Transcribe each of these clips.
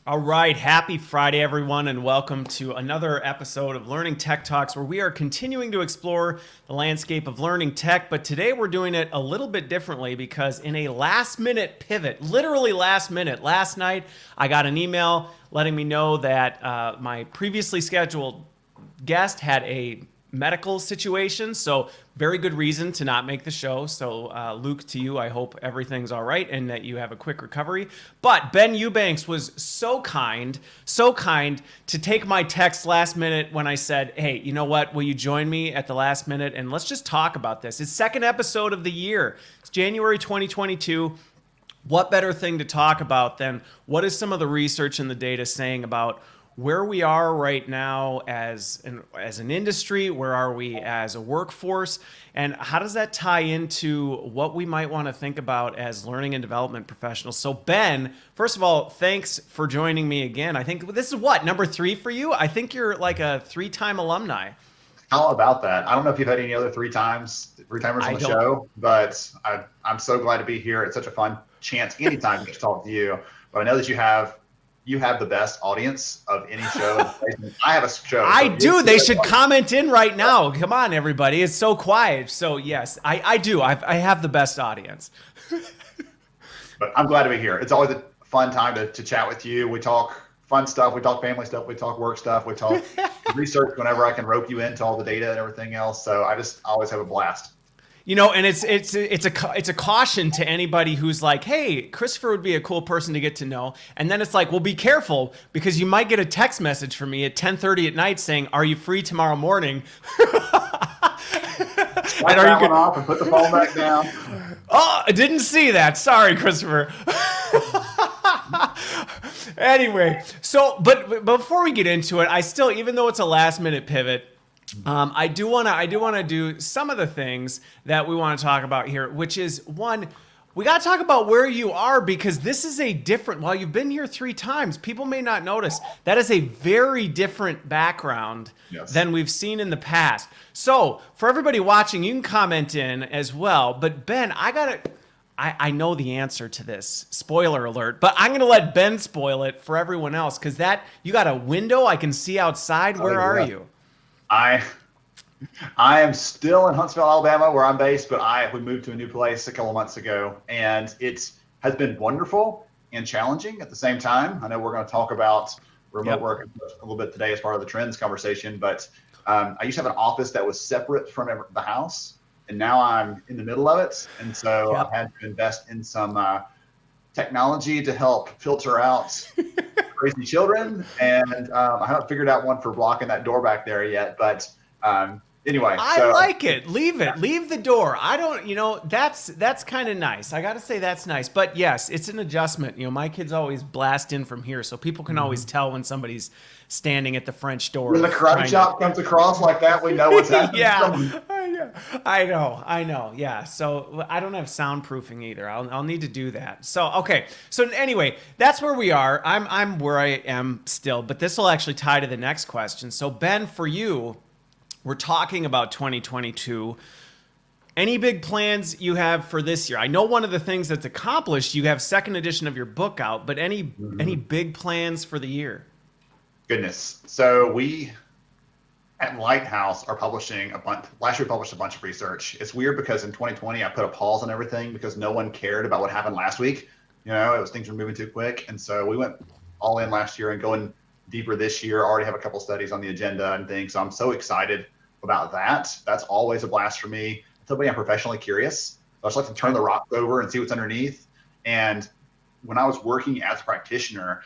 All right, happy Friday, everyone, and welcome to another episode of Learning Tech Talks, where we are continuing to explore the landscape of learning tech. But today we're doing it a little bit differently because in a last minute pivot, literally last minute, last night, I got an email letting me know that my previously scheduled guest had a medical situation, so very good reason to not make the show. So Luke, to you, I hope everything's all right and that you have a quick recovery. But Ben Eubanks was so kind to take my text last minute when I said, hey, you know what, will you join me at the last minute and let's just talk about this. It's second episode of the year. It's January 2022. What better thing to talk about than what is some of the research and the data saying about where we are right now as an industry, where are we as a workforce, and how does that tie into what we might want to think about as learning and development professionals? So Ben, first of all, thanks for joining me again. I think this is what, number 3 for you? I think you're like a 3-time alumni. How about that? I don't know if you've had any other three-timers on the show, but I'm so glad to be here. It's such a fun chance anytime to talk to you. But I know that you have the best audience of any show. I have a show. I do. They should comment in right now. Come on, everybody. It's so quiet. So yes, I do. I have the best audience. But I'm glad to be here. It's always a fun time to chat with you. We talk fun stuff. We talk family stuff. We talk work stuff. We talk research whenever I can rope you into all the data and everything else. So I always have a blast. You know, and it's a caution to anybody who's like, hey, Christopher would be a cool person to get to know. And then it's like, well, be careful because you might get a text message from me at 10:30 at night saying, are you free tomorrow morning? And are you off and put the phone back down? Oh, I didn't see that. Sorry, Christopher. Anyway, so but before we get into it, I still, even though it's a last minute pivot, I do want to do some of the things that we want to talk about here, which is one, we got to talk about where you are because this is a different, while you've been here 3 times, people may not notice that is a very different background than we've seen in the past. So for everybody watching, you can comment in as well. But Ben, I know the answer to this, spoiler alert, but I'm going to let Ben spoil it for everyone else because you got a window I can see outside. Where are you? I am still in Huntsville, Alabama, where I'm based, but we moved to a new place a couple of months ago, and it has been wonderful and challenging at the same time. I know we're going to talk about remote work a little bit today as part of the trends conversation, but I used to have an office that was separate from the house, and now I'm in the middle of it, and so I've had to invest in some technology to help filter out crazy children, and I haven't figured out one for blocking that door back there yet, but anyway. I like it. Leave it. Leave the door. I don't, that's kind of nice. I got to say that's nice, but yes, it's an adjustment. My kids always blast in from here, so people can always tell when somebody's standing at the French door. When the karate chop comes across like that, we know what's happening. I know. Yeah. So I don't have soundproofing either. I'll need to do that. So, okay. So anyway, that's where we are. I'm where I am still, but this will actually tie to the next question. So Ben, for you, we're talking about 2022. Any big plans you have for this year? I know one of the things that's accomplished, you have second edition of your book out, but any big plans for the year? Goodness. So we at Lighthouse are publishing a bunch. Last year we published a bunch of research. It's weird because in 2020 I put a pause on everything because no one cared about what happened last week. Things were moving too quick, and so we went all in last year and going deeper this year. Already have a couple studies on the agenda and things, so I'm so excited about that. That's always a blast for me. Somebody I'm professionally curious. I just like to turn the rocks over and see what's underneath. And when I was working as a practitioner,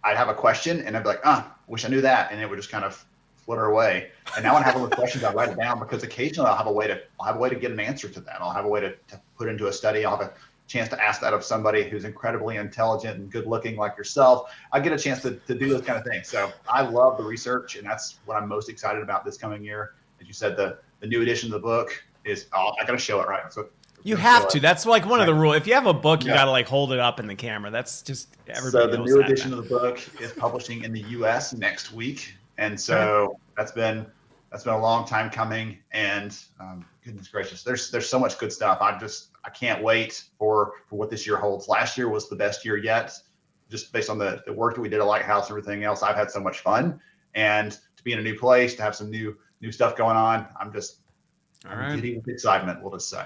I'd have a question and I'd be like, wish I knew that, and it would just kind of flitter away. And now when I have all the questions, I write it down because occasionally I'll have a way to get an answer to that. I'll have a way to put into a study. I'll have a chance to ask that of somebody who's incredibly intelligent and good looking like yourself. I get a chance to do those kind of things. So I love the research, and that's what I'm most excited about this coming year. As you said, the new edition of the book is, I got to show it, right? So you have to. That's like one of the rules. If you have a book, you got to like hold it up in the camera. That's just everybody. So the new edition of the book is publishing in the U.S. next week, and so that's been a long time coming. And goodness gracious, there's so much good stuff. I can't wait for what this year holds. Last year was the best year yet. just based on the work that we did at Lighthouse and everything else, I've had so much fun. And to be in a new place, to have some new stuff going on, I'm giddy with excitement, we'll just say.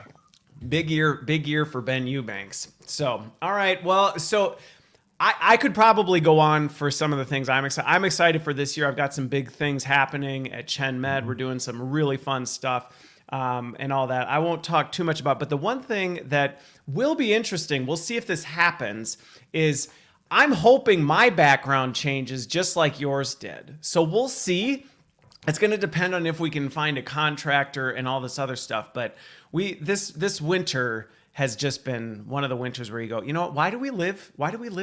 Big year for Ben Eubanks. So, all right. Well, so I could probably go on for some of the things I'm excited. I'm excited for this year. I've got some big things happening at Chen Med. We're doing some really fun stuff and all that. I won't talk too much about, but the one thing that will be interesting, we'll see if this happens, is I'm hoping my background changes just like yours did. So we'll see. It's going to depend on if we can find a contractor and all this other stuff. But this winter has just been one of the winters where you go, you know what, why do we live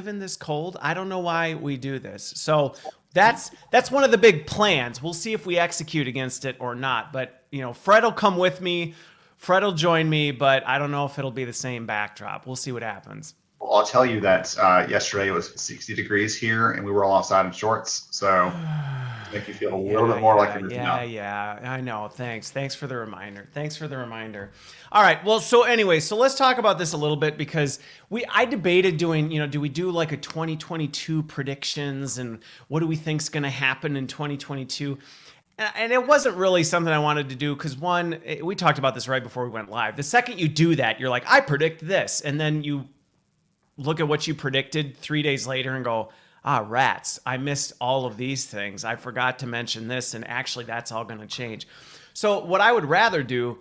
in this cold? I don't know why we do this. So that's one of the big plans. We'll see if we execute against it or not. But Fred will come with me. Fred will join me, but I don't know if it'll be the same backdrop. We'll see what happens. Well, I'll tell you that yesterday it was 60 degrees here, and we were all outside in shorts. So to make you feel a little bit more like you're Yeah, I know. Thanks for the reminder. All right. Well, so anyway, so let's talk about this a little bit because I debated doing, do we do like a 2022 predictions and what do we think's going to happen in 2022? And it wasn't really something I wanted to do because one, we talked about this right before we went live. The second you do that, you're like, I predict this, and then you look at what you predicted 3 days later and go, rats, I missed all of these things. I forgot to mention this, and actually that's all going to change. So what I would rather do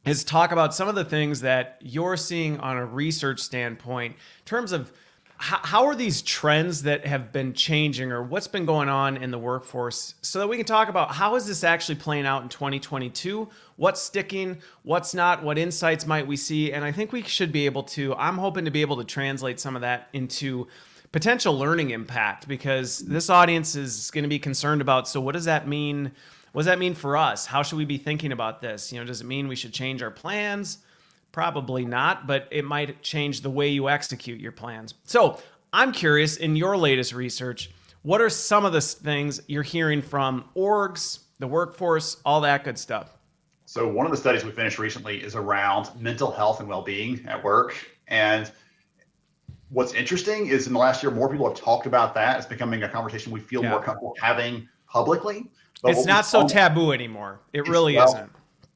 is talk about some of the things that you're seeing on a research standpoint in terms of how are these trends that have been changing or what's been going on in the workforce so that we can talk about how is this actually playing out in 2022, what's sticking, what's not, what insights might we see. And I think we should be able to, I'm hoping to be able to translate some of that into potential learning impact because this audience is going to be concerned about, so what does that mean? What does that mean for us? How should we be thinking about this? Does it mean we should change our plans? Probably not, but it might change the way you execute your plans. So I'm curious, in your latest research, what are some of the things you're hearing from orgs, the workforce, all that good stuff? So one of the studies we finished recently is around mental health and well-being at work. And what's interesting is in the last year, more people have talked about that. It's becoming a conversation we feel more comfortable having publicly. But it's not so taboo anymore. It really isn't.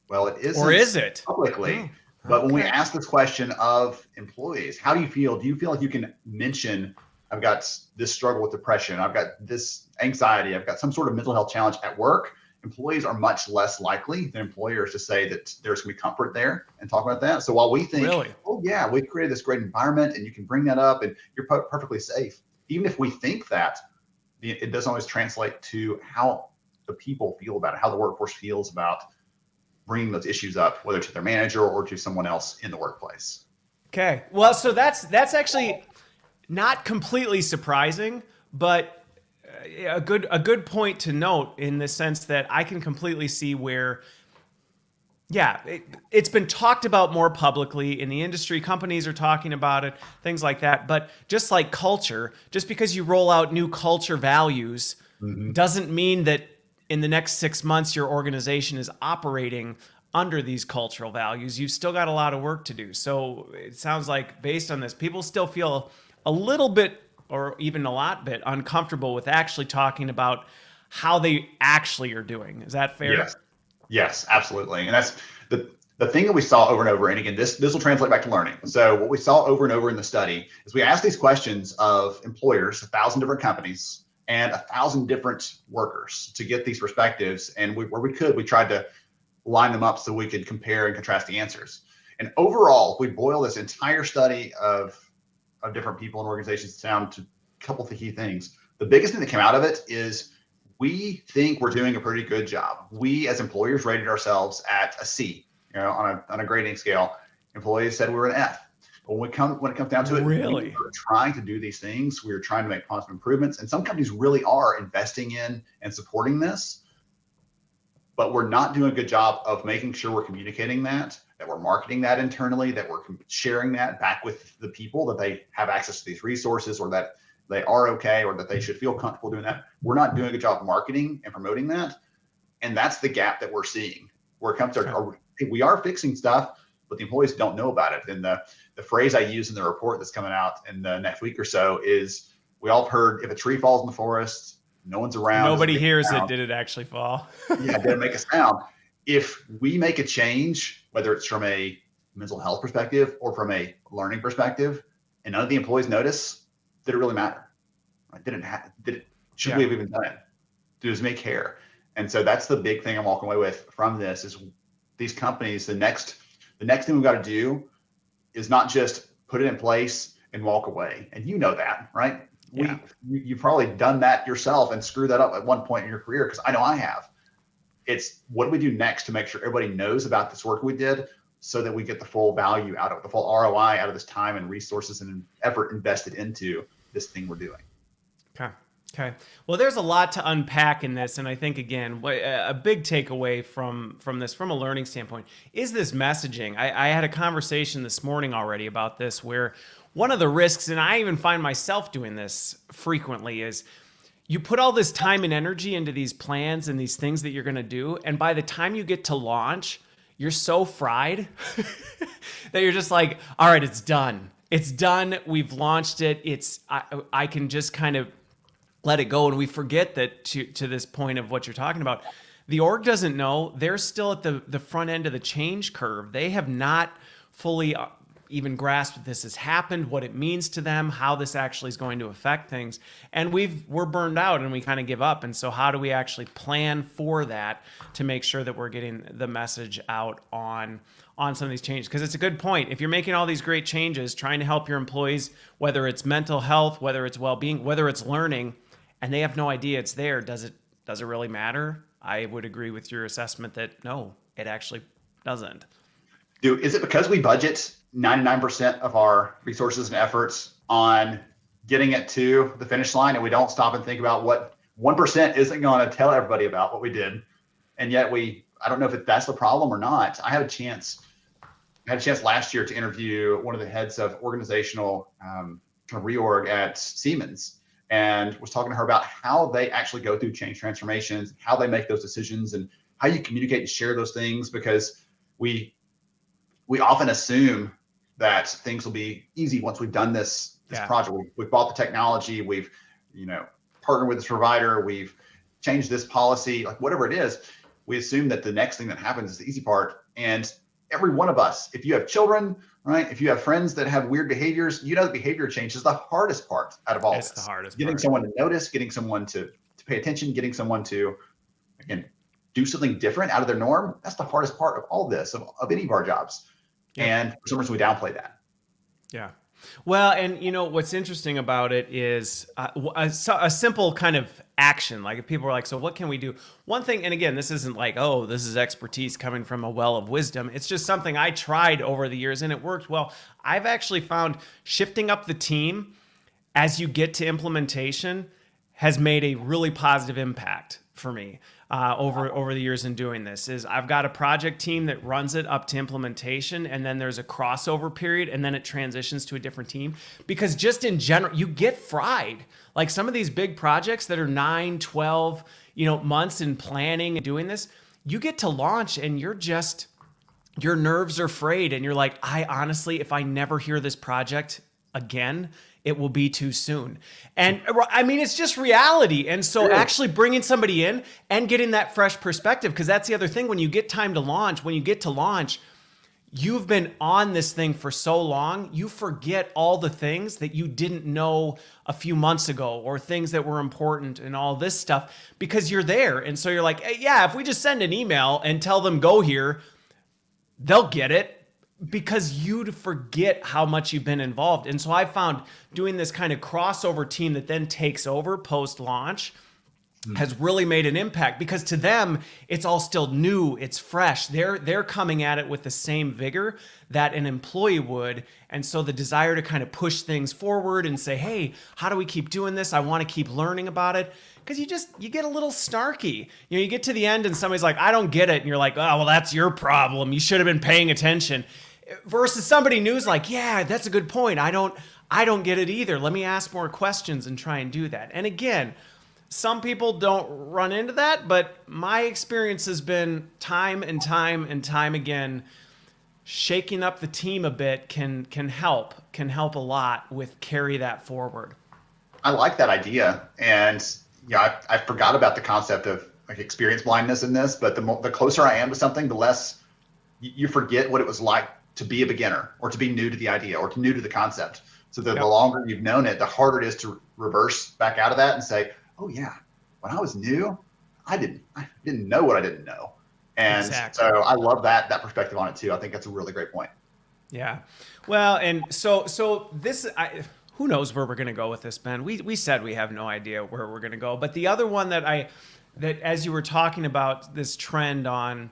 Well, it isn't. Or is it? Publicly. But when we ask this question of employees, how do you feel? Do you feel like you can mention, I've got this struggle with depression, I've got this anxiety, I've got some sort of mental health challenge at work? Employees are much less likely than employers to say that there's going to be comfort there and talk about that. So while we think, oh yeah, we've created this great environment and you can bring that up and you're perfectly safe. Even if we think that, it doesn't always translate to how the people feel about it, how the workforce feels about bringing those issues up, whether to their manager or to someone else in the workplace. Okay. Well, so that's actually not completely surprising, but a good point to note in the sense that I can completely see where, it's been talked about more publicly in the industry. Companies are talking about it, things like that. But just like culture, just because you roll out new culture values doesn't mean that in the next 6 months, your organization is operating under these cultural values. You've still got a lot of work to do. So it sounds like based on this, people still feel a little bit or even a lot bit uncomfortable with actually talking about how they actually are doing. Is that fair? Yes, absolutely. And that's the thing that we saw over and over. And again, this will translate back to learning. So what we saw over and over in the study is we asked these questions of employers, 1,000 different companies, and 1,000 different workers to get these perspectives. And where we could, we tried to line them up so we could compare and contrast the answers. And overall, if we boil this entire study of different people and organizations down to a couple of the key things, the biggest thing that came out of it is we think we're doing a pretty good job. We as employers rated ourselves at a C, on a grading scale. Employees said we were an F. But when it comes down to it, really, we're trying to do these things. We're trying to make positive improvements. And some companies really are investing in and supporting this, but we're not doing a good job of making sure we're communicating that we're marketing that internally, that we're sharing that back with the people, that they have access to these resources or that they are okay or that they should feel comfortable doing that. We're not doing a good job of marketing and promoting that. And that's the gap that we're seeing where it comes to, we are fixing stuff, but the employees don't know about it. And the phrase I use in the report that's coming out in the next week or so is We all have heard if a tree falls in the forest, no one's around. Nobody hears it. Did it actually fall? Yeah, it didn't make a sound. If we make a change, whether it's from a mental health perspective or from a learning perspective, and none of the employees notice, did it really matter? Should we have even done it? Does me care? And so that's the big thing I'm walking away with from this is these companies, the next thing we've got to do is not just put it in place and walk away. And you know that, right? Yeah. You've probably done that yourself and screwed that up at one point in your career, because I know I have. It's what do we do next to make sure everybody knows about this work we did so that we get the full value out of it, the full ROI out of this time and resources and effort invested into this thing we're doing. Okay. Well, there's a lot to unpack in this. And I think, again, a big takeaway from this, from a learning standpoint, is this messaging. I had a conversation this morning already about this, where one of the risks, and I even find myself doing this frequently, is you put all this time and energy into these plans and these things that you're going to do. And by the time you get to launch, you're so fried that you're just like, all right, it's done. It's done. We've launched it. I can just kind of let it go. And we forget that to this point of what you're talking about, the org doesn't know. They're still at the front end of the change curve. They have not fully even grasped that this has happened, what it means to them, how this actually is going to affect things. And we're burned out and we kind of give up. And so how do we actually plan for that to make sure that we're getting the message out on some of these changes? Because it's a good point. If you're making all these great changes, trying to help your employees, whether it's mental health, whether it's well-being, whether it's learning, and they have no idea it's there, does it really matter? I would agree with your assessment that no, it actually doesn't. Dude, is it because we budget 99% of our resources and efforts on getting it to the finish line, and we don't stop and think about what 1% isn't going to tell everybody about what we did? And yet I don't know if that's the problem or not. I had a chance last year to interview one of the heads of organizational reorg at Siemens, and was talking to her about how they actually go through change transformations, how they make those decisions, and how you communicate and share those things, because we often assume that things will be easy once we've done this project. We've bought the technology, we've partnered with this provider, we've changed this policy, like whatever it is. We assume that the next thing that happens is the easy part. And every one of us, if you have children, right? If you have friends that have weird behaviors, the behavior change is the hardest part out of all this. It's the hardest getting part. Someone to notice, getting someone to pay attention, getting someone to, again, do something different out of their norm. That's the hardest part of all this, of any of our jobs. Yeah. And for some reason we downplay that. Yeah. Well, and what's interesting about it is a simple kind of action. Like if people are like, so what can we do? One thing, and again, this isn't like, oh, this is expertise coming from a well of wisdom. It's just something I tried over the years and it worked well. I've actually found shifting up the team as you get to implementation has made a really positive impact for me. Over the years in doing this is I've got a project team that runs it up to implementation, and then there's a crossover period, and then it transitions to a different team, because just in general, you get fried. Like some of these big projects that are 9, 12, months in planning and doing this, you get to launch and your nerves are frayed. And you're like, I honestly, if I never hear this project again, it will be too soon. And I mean, it's just reality. And so actually bringing somebody in and getting that fresh perspective, because that's the other thing. When you get to launch, you've been on this thing for so long, you forget all the things that you didn't know a few months ago, or things that were important and all this stuff, because you're there. And so you're like, hey, yeah, if we just send an email and tell them go here, they'll get it. Because you'd forget how much you've been involved. And so I found doing this kind of crossover team that then takes over post-launch has really made an impact, because to them, it's all still new, it's fresh. They're coming at it with the same vigor that an employee would. And so the desire to kind of push things forward and say, hey, how do we keep doing this? I want to keep learning about it. Because you get a little snarky. You get to the end and somebody's like, I don't get it. And you're like, oh, well, that's your problem. You should have been paying attention. Versus somebody new's like, yeah, that's a good point. I don't get it either. Let me ask more questions and try and do that. And again, some people don't run into that, but my experience has been time and time and time again, shaking up the team a bit can help a lot with carry that forward. I like that idea. And yeah, I forgot about the concept of like experience blindness in this, but the closer I am to something, the less you forget what it was like to be a beginner or to be new to the idea or to new to the concept. So the longer you've known it, the harder it is to reverse back out of that and say, oh yeah, when I was new, I didn't know what I didn't know. And Exactly. so I love that perspective on it too. I think that's a really great point. Yeah. Well, and so this, who knows where we're going to go with this, Ben? We said we have no idea where we're going to go. But the other one that as you were talking about this trend on,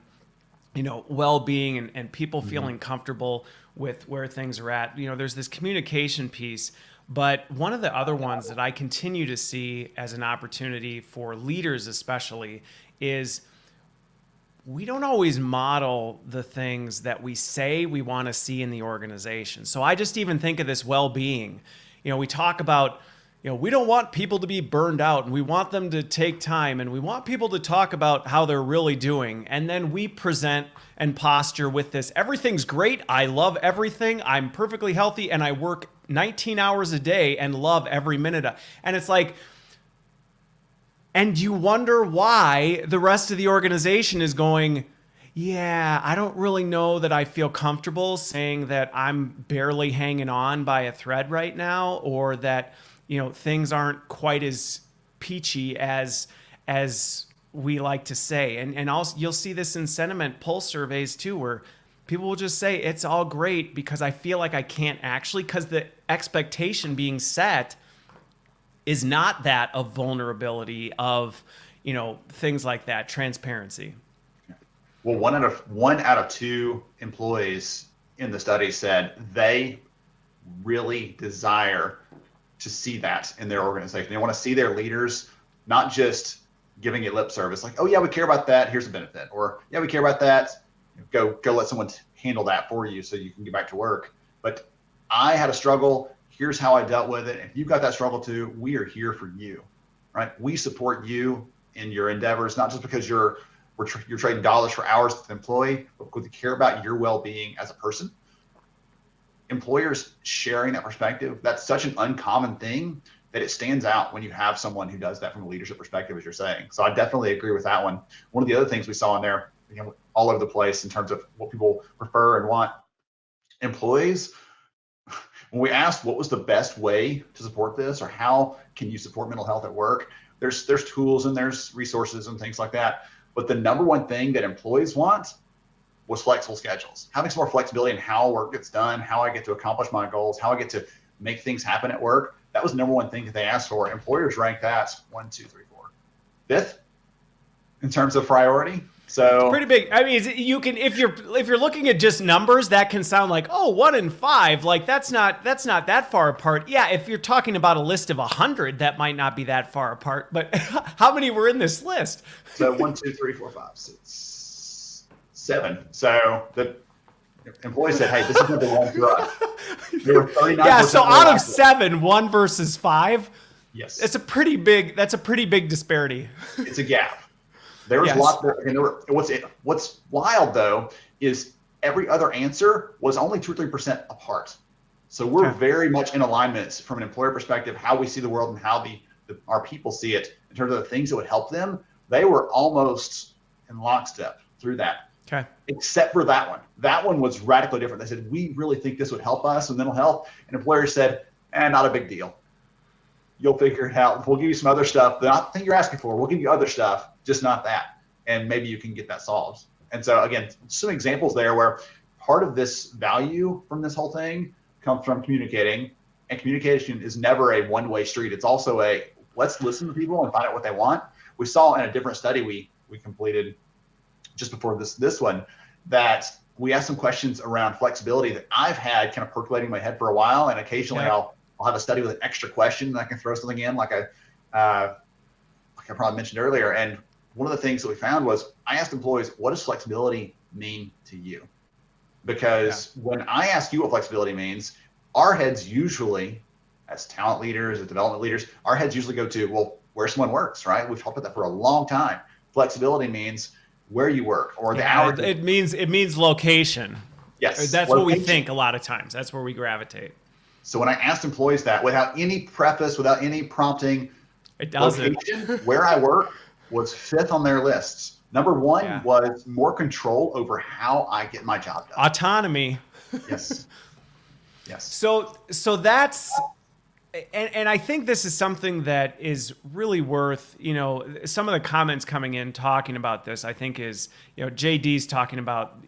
well-being and people feeling comfortable with where things are at, there's this communication piece. But one of the other ones that I continue to see as an opportunity for leaders, especially, is we don't always model the things that we say we want to see in the organization. So I just even think of this well-being. We talk about, we don't want people to be burned out, and we want them to take time, and we want people to talk about how they're really doing. And then we present and posture with this, everything's great, I love everything, I'm perfectly healthy, and I work 19 hours a day and love every minute. And it's like, and you wonder why the rest of the organization is going, yeah, I don't really know that I feel comfortable saying that I'm barely hanging on by a thread right now, or that, things aren't quite as peachy as we like to say. And also you'll see this in sentiment pulse surveys too, where people will just say it's all great because I feel like I can't actually, because the expectation being set is not that of vulnerability, of, things like that, transparency. Well, one out of two employees in the study said they really desire to see that in their organization. They want to see their leaders not just giving it lip service, like, oh yeah, we care about that, here's a benefit, or yeah, we care about that, go let someone handle that for you so you can get back to work. But I had a struggle, here's how I dealt with it. If you've got that struggle too, we are here for you, right? We support you in your endeavors, not just because you're trading dollars for hours with an employee, but because we care about your well-being as a person. Employers sharing that perspective, that's such an uncommon thing that it stands out when you have someone who does that from a leadership perspective, as you're saying. So I definitely agree with that one. One of the other things we saw in there, all over the place in terms of what people prefer and want, employees, when we asked what was the best way to support this, or how can you support mental health at work, there's tools and there's resources and things like that. But the number one thing that employees want was flexible schedules, having some more flexibility in how work gets done, how I get to accomplish my goals, how I get to make things happen at work. That was the number one thing that they asked for. Employers rank that 1, 2, 3, 4, fifth in terms of priority. So it's pretty big. I mean, you can, if you're looking at just numbers, that can sound like, oh, 1 in 5, like that's not that far apart. Yeah, if you're talking about a list of 100, that might not be that far apart. But how many were in this list? So 1, 2, 3, 4, 5, 6, 7. So the employee said, "Hey, this is number one for us." They were 39%. Yeah. So out of 7, 1 versus 5. Yes, it's a pretty big. That's a pretty big disparity. It's a gap. There was lots there, and what's wild though is every other answer was only 2 or 3% apart. So we're very much in alignment from an employer perspective, how we see the world and how our people see it in terms of the things that would help them. They were almost in lockstep through that. Okay. Except for that one. That one was radically different. They said, we really think this would help us with mental health. And employers said, not a big deal. You'll figure it out. We'll give you some other stuff, not the thing you're asking for. We'll give you other stuff, just not that. And maybe you can get that solved. And so again, some examples there where part of this value from this whole thing comes from communicating. And communication is never a one-way street. It's also let's listen to people and find out what they want. We saw in a different study we completed just before this one, that we asked some questions around flexibility that I've had kind of percolating in my head for a while. And occasionally I'll have a study with an extra question that I can throw something in, like I probably mentioned earlier. And one of the things that we found was I asked employees, what does flexibility mean to you? Because when I ask you what flexibility means, our heads usually, as talent leaders, as development leaders, our heads usually go to, well, where someone works, right? We've talked about that for a long time. Flexibility means where you work or the hours. It means location. Yes. That's what we think a lot of times. That's where we gravitate. So when I asked employees that without any preface, without any prompting, It doesn't. location, where I work was fifth on their lists. Number one Yeah. was more control over how I get my job done. Autonomy. Yes. Yes. So that's, and I think this is something that is really worth, some of the comments coming in talking about this, I think is, JD's talking about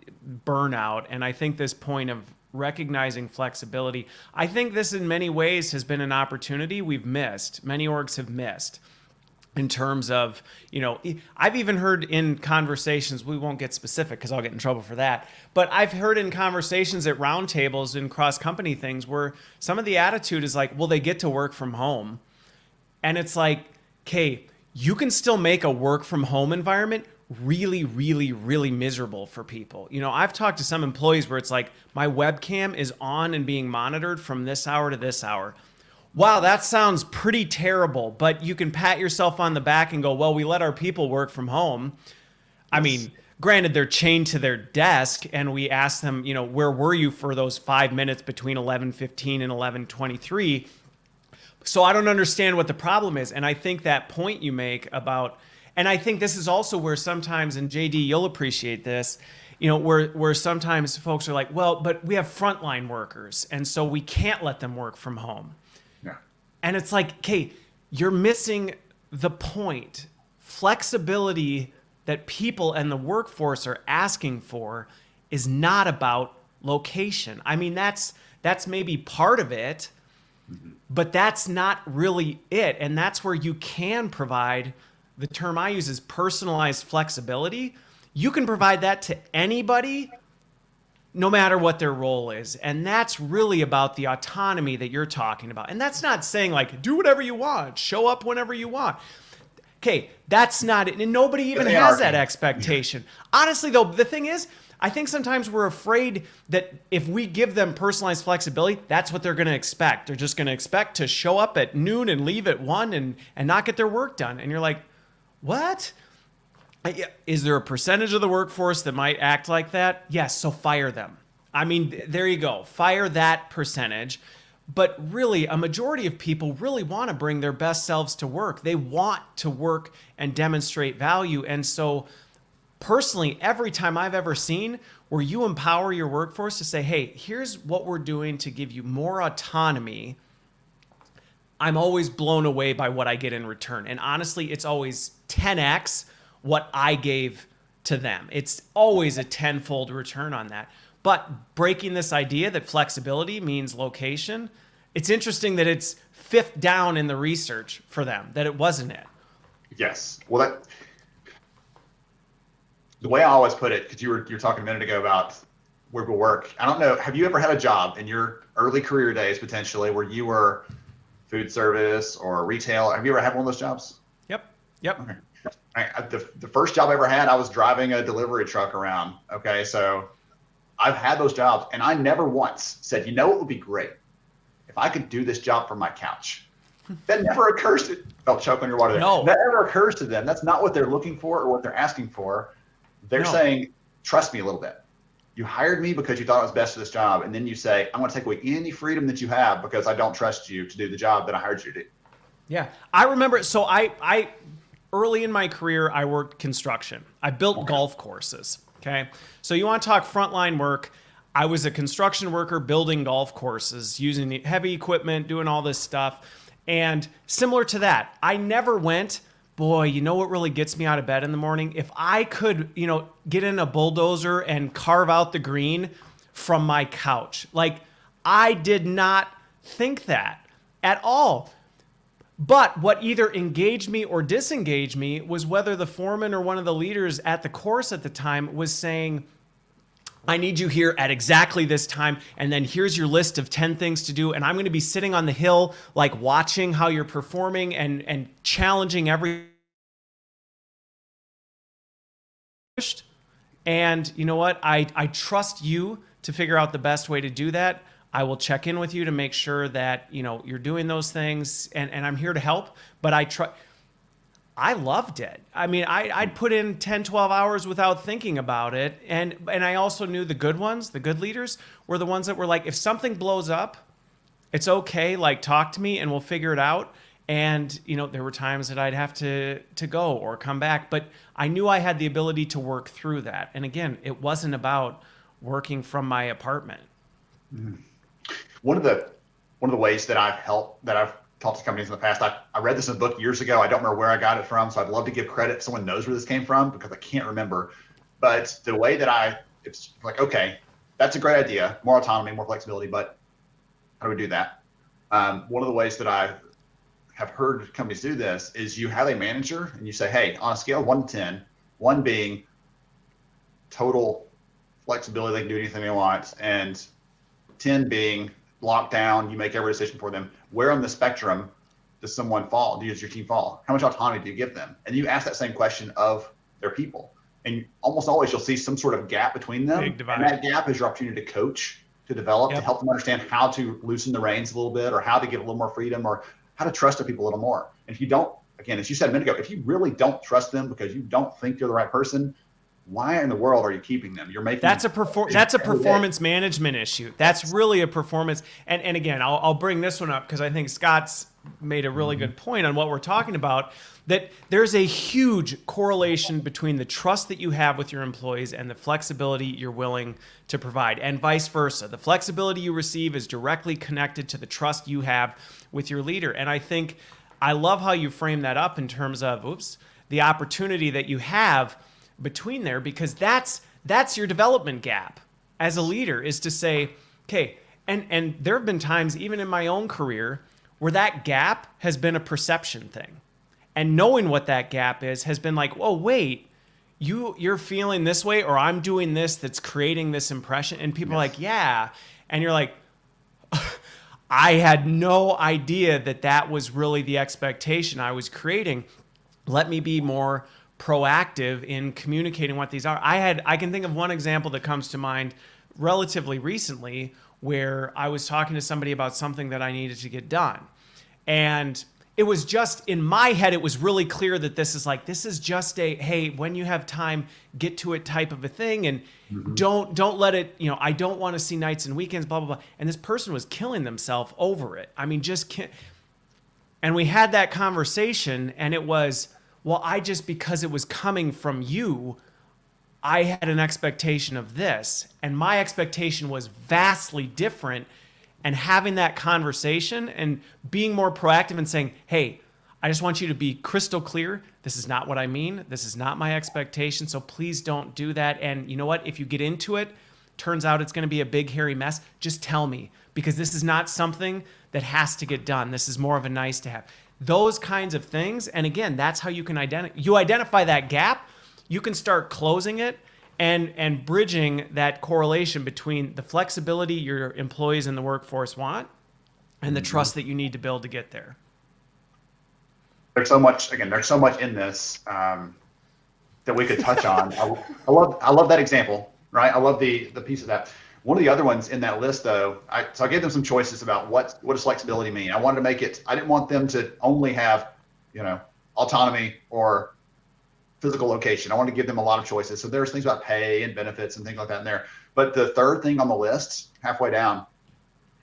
burnout. And I think this point of recognizing flexibility, I think this in many ways has been an opportunity we've missed. Many orgs have missed. In terms of, I've even heard in conversations, we won't get specific because I'll get in trouble for that, but I've heard in conversations at roundtables and cross-company things where some of the attitude is like, well, they get to work from home. And it's like, okay, you can still make a work from home environment really, really, really miserable for people. I've talked to some employees where it's like, my webcam is on and being monitored from this hour to this hour. Wow, that sounds pretty terrible, but you can pat yourself on the back and go, well, we let our people work from home. I mean, granted, they're chained to their desk, and we ask them, where were you for those 5 minutes between 11:15 and 11:23? So I don't understand what the problem is. And I think that point you make about, and I think this is also where sometimes, and JD, you'll appreciate this, where sometimes folks are like, well, but we have frontline workers, and so we can't let them work from home. And it's like, okay, you're missing the point. Flexibility that people and the workforce are asking for is not about location. I mean, that's maybe part of it, but that's not really it. And that's where you can provide, the term I use is personalized flexibility. You can provide that to anybody, no matter what their role is. And that's really about the autonomy that you're talking about. And that's not saying like, do whatever you want, show up whenever you want. Okay, that's not it. And nobody even has that expectation. Honestly, though, the thing is, I think sometimes we're afraid that if we give them personalized flexibility, that's what they're going to expect. They're just going to expect to show up at noon and leave at 1 and not get their work done. And you're like, what? Is there a percentage of the workforce that might act like that? Yes, so fire them. I mean, there you go. Fire that percentage. But really, a majority of people really want to bring their best selves to work. They want to work and demonstrate value. And so personally, every time I've ever seen where you empower your workforce to say, hey, here's what we're doing to give you more autonomy, I'm always blown away by what I get in return. And honestly, it's always 10x what I gave to them. It's always a tenfold return on that. But breaking this idea that flexibility means location, it's interesting that it's fifth down in the research for them, that it wasn't it. Yes. Well, the way I always put it, because you were talking a minute ago about where we work. I don't know, have you ever had a job in your early career days potentially where you were food service or retail? Have you ever had one of those jobs? Yep. Okay. The first job I ever had, I was driving a delivery truck around. Okay, so I've had those jobs, and I never once said, you know what would be great? If I could do this job from my couch. That never occurs to, choke on your water there. No. That never occurs to them. That's not what they're looking for or what they're asking for. They're saying, trust me a little bit. You hired me because you thought it was best for this job, and then you say, I'm going to take away any freedom that you have because I don't trust you to do the job that I hired you to do. Yeah, I remember, so I early in my career, I worked construction. I built golf courses, okay? So you want to talk frontline work. I was a construction worker building golf courses, using heavy equipment, doing all this stuff. And similar to that, I never went, boy, you know what really gets me out of bed in the morning? If I could, get in a bulldozer and carve out the green from my couch. Like, I did not think that at all. But what either engaged me or disengaged me was whether the foreman or one of the leaders at the course at the time was saying, I need you here at exactly this time, and then here's your list of 10 things to do, and I'm going to be sitting on the hill, like watching how you're performing and challenging every. And you know what? I trust you to figure out the best way to do that. I will check in with you to make sure that, you're doing those things, and I'm here to help, but I loved it. I mean, I'd put in 10, 12 hours without thinking about it. And I also knew the good ones, the good leaders, were the ones that were like, if something blows up, It's okay. Like, talk to me and we'll figure it out. And, there were times that I'd have to go or come back, but I knew I had the ability to work through that. And again, it wasn't about working from my apartment. Mhm. One of the ways that I've talked to companies in the past, I read this in a book years ago. I don't remember where I got it from, so I'd love to give credit if someone knows where this came from because I can't remember. But the way that it's like, okay, that's a great idea, more autonomy, more flexibility, but how do we do that? One of the ways that I have heard companies do this is you have a manager and you say, hey, on a scale of 1 to 10, 1 being total flexibility, they can do anything they want, and 10 being locked down, you make every decision for them. Where on the spectrum does someone fall? Does your team fall? How much autonomy do you give them? And you ask that same question of their people. And almost always you'll see some sort of gap between them. Big divide. And that gap is your opportunity to coach, to develop, to help them understand how to loosen the reins a little bit, or how to give a little more freedom, or how to trust the people a little more. And if you don't, again, as you said a minute ago, if you really don't trust them because you don't think you're the right person, why in the world are you keeping them? You're making that's a performance management issue. That's really a performance. And again, I'll bring this one up because I think Scott's made a really good point on what we're talking about, that there's a huge correlation between the trust that you have with your employees and the flexibility you're willing to provide, and vice versa. The flexibility you receive is directly connected to the trust you have with your leader. And I love how you frame that up in terms of, the opportunity that you have between there, because that's your development gap as a leader, is to say, okay, and there have been times even in my own career where that gap has been a perception thing. And knowing what that gap is has been like, oh, wait, you're feeling this way, or I'm doing this that's creating this impression. And people are like, yeah. And you're like, I had no idea that was really the expectation I was creating. Let me be more proactive in communicating what these are. I can think of one example that comes to mind relatively recently where I was talking to somebody about something that I needed to get done. And it was just in my head, it was really clear that this is just a, hey, when you have time, get to it type of a thing. And don't let it, I don't want to see nights and weekends, blah, blah, blah. And this person was killing themselves over it. I mean, and we had that conversation, and it was, well, because it was coming from you, I had an expectation of this, and my expectation was vastly different. And having that conversation and being more proactive and saying, hey, I just want you to be crystal clear. This is not what I mean. This is not my expectation. So please don't do that. And you know what? If you get into it, turns out it's going to be a big, hairy mess, just tell me, because this is not something that has to get done. This is more of a nice to have. Those kinds of things. And again, that's how you can identify that gap. You can start closing it and bridging that correlation between the flexibility your employees in the workforce want and the trust that you need to build to get there. There's so much in this that we could touch on. I love that example, right? I love the piece of that. One of the other ones in that list, though, I gave them some choices about what does flexibility mean. I wanted to make it, I didn't want them to only have, autonomy or physical location. I wanted to give them a lot of choices. So there's things about pay and benefits and things like that in there. But the third thing on the list, halfway down,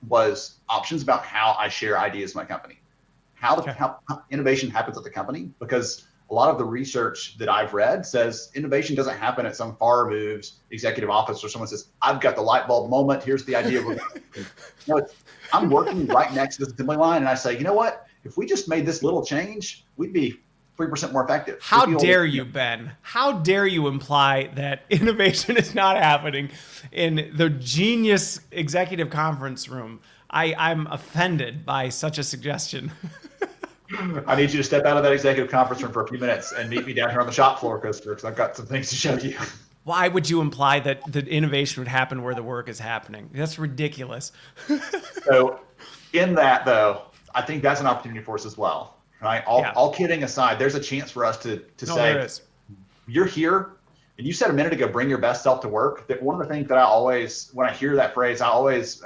was options about how I share ideas in my company. How innovation happens at the company, because a lot of the research that I've read says innovation doesn't happen at some far removed executive office where someone says, I've got the light bulb moment. Here's the idea. I'm working right next to the assembly line, and I say, you know what? If we just made this little change, we'd be 3% more effective. How dare you, Ben? How dare you imply that innovation is not happening in the genius executive conference room? I'm offended by such a suggestion. I need you to step out of that executive conference room for a few minutes and meet me down here on the shop floor, Christopher, because I've got some things to show you. Why would you imply that the innovation would happen where the work is happening? That's ridiculous. So in that, though, I think that's an opportunity for us as well. Right. All kidding aside, there's a chance for us to say, you're here, and you said a minute ago, bring your best self to work. That one of the things that I always, when I hear that phrase, I always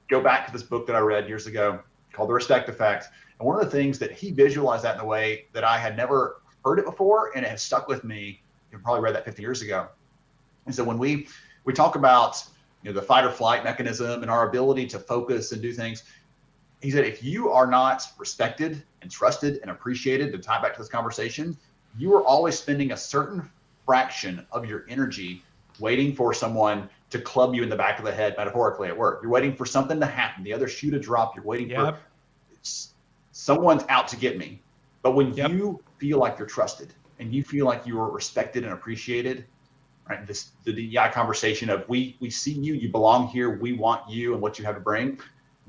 go back to this book that I read years ago called The Respect Effect. And one of the things that he visualized that in a way that I had never heard it before, and it has stuck with me. You probably read that 50 years ago. And so when we talk about the fight or flight mechanism and our ability to focus and do things, he said, if you are not respected and trusted and appreciated, to tie back to this conversation, you are always spending a certain fraction of your energy waiting for someone to club you in the back of the head, metaphorically, at work. You're waiting for something to happen, the other shoe to drop. You're waiting for someone's out to get me. But when you feel like you're trusted and you feel like you are respected and appreciated, right? The DEI conversation of we see you, you belong here, we want you and what you have to bring.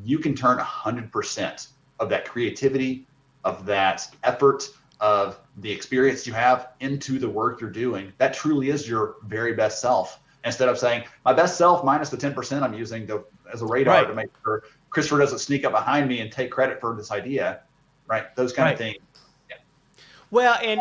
You can turn 100% of that creativity, of that effort, of the experience you have into the work you're doing. That truly is your very best self. Instead of saying my best self minus the 10% I'm using as a radar to make sure Christopher doesn't sneak up behind me and take credit for this idea, right? Those kind of things. Yeah. Well, and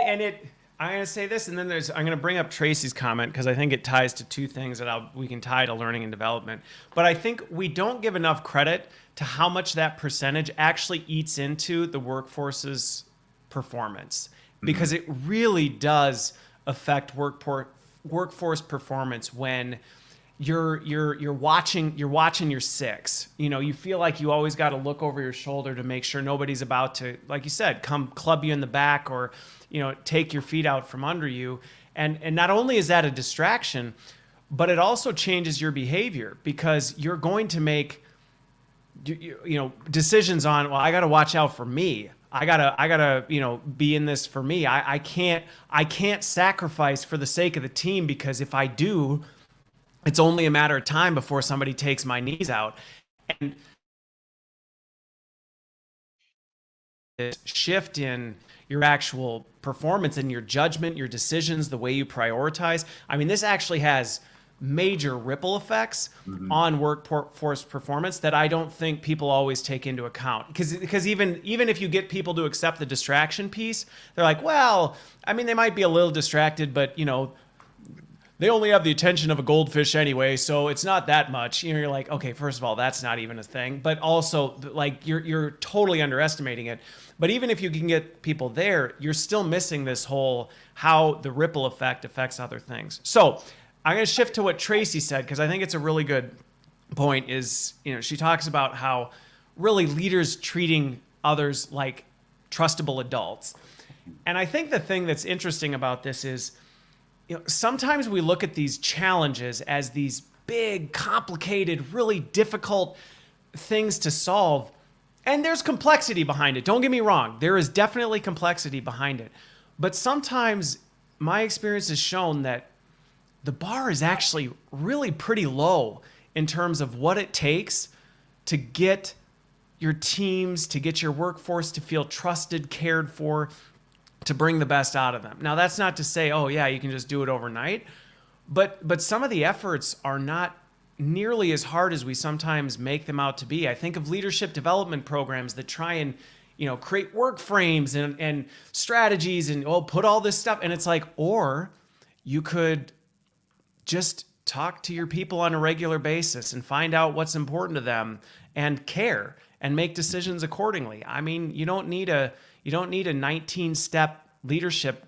I'm going to say this, and then I'm going to bring up Tracy's comment because I think it ties to two things that we can tie to learning and development. But I think we don't give enough credit to how much that percentage actually eats into the workforce's performance, because it really does affect workforce performance when you're watching your six. You know, you feel like you always got to look over your shoulder to make sure nobody's about to, like you said, come club you in the back or, you know, take your feet out from under you. And not only is that a distraction, but it also changes your behavior, because you're going to make decisions on, well, I got to watch out for me. I gotta, be in this for me. I can't sacrifice for the sake of the team, because if I do, it's only a matter of time before somebody takes my knees out. And this shift in your actual performance and your judgment, your decisions, the way you prioritize. I mean, this actually has major ripple effects on workforce performance that I don't think people always take into account. Because even if you get people to accept the distraction piece, they're like, well, I mean, they might be a little distracted, but they only have the attention of a goldfish anyway, so it's not that much. You're like, okay, first of all, that's not even a thing. But also, like, you're totally underestimating it. But even if you can get people there, you're still missing this whole how the ripple effect affects other things. So I'm going to shift to what Tracy said, because I think it's a really good point. Is, she talks about how really leaders treating others like trustable adults. And I think the thing that's interesting about this is, sometimes we look at these challenges as these big, complicated, really difficult things to solve. And there's complexity behind it. Don't get me wrong. There is definitely complexity behind it. But sometimes my experience has shown that the bar is actually really pretty low in terms of what it takes to get your teams, to get your workforce to feel trusted, cared for, to bring the best out of them. Now, that's not to say, oh yeah, you can just do it overnight, but some of the efforts are not nearly as hard as we sometimes make them out to be. I think of leadership development programs that try and, create work frames and strategies and put all this stuff. And it's like, or you could just talk to your people on a regular basis and find out what's important to them and care and make decisions accordingly. I mean, you don't need a 19-step leadership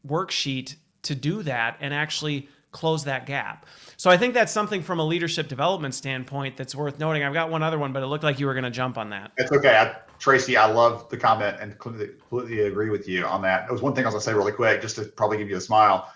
worksheet to do that and actually close that gap. So I think that's something from a leadership development standpoint that's worth noting. I've got one other one, but it looked like you were going to jump on that. It's okay. Tracy, I love the comment and completely agree with you on that. It was one thing I was going to say really quick, just to probably give you a smile.